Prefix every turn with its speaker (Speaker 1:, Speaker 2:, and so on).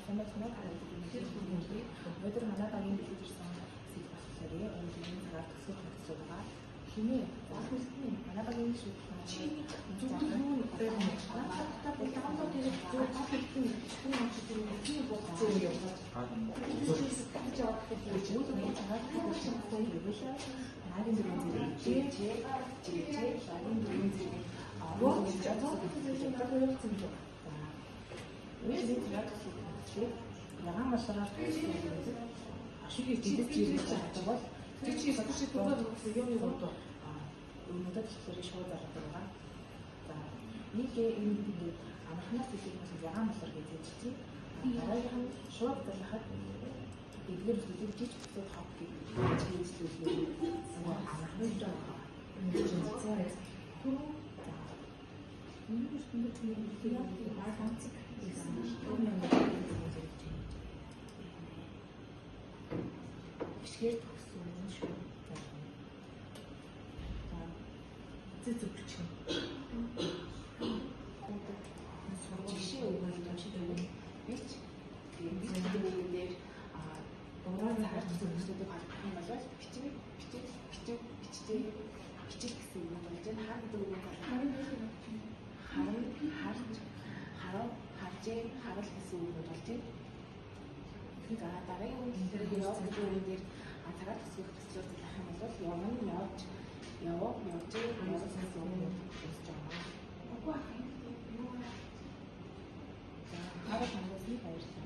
Speaker 1: сайн байна уу? Өнөөдөр манай багийн бэлтгэсэн сэдв болохоор өнөөдрийн цагаар төсөөлөх хэрэгтэй байгаа. Хинээ заахлын манай багийн шүү. Ягаан машинаар ашигыг дилж чадвал тэр чинь спешиал програм юм уу? Өнөөдөр тэгэхээр шууд зарах байгаа. За нэг энэ амархнаас хэлэх ягаан машинаар гэж хэлчихсэн. Дараагийн шууд зарахад эдгээр зүйлийг бүтэд хав гэж хэлжлүүлээ. Амархнаас жаа. Бишгээр төгссөн юм шүү. Зүзүгч. Жишээ өгөх юм шиг байна. Бич. Тэгээд дээр дуурай цагаар зүйлсүүдийг харах юм бол бичиг гэсэн юм болж байна. Хаа гэдэг үг вэ? Харал гэсэн үг болж байна. За дараагийн үйл дээр явах гэдэг үйл дээр цагаар төсвөх төслөөр байх юм бол явж гэсэн үг болж байна. За харал хангалтны баяр.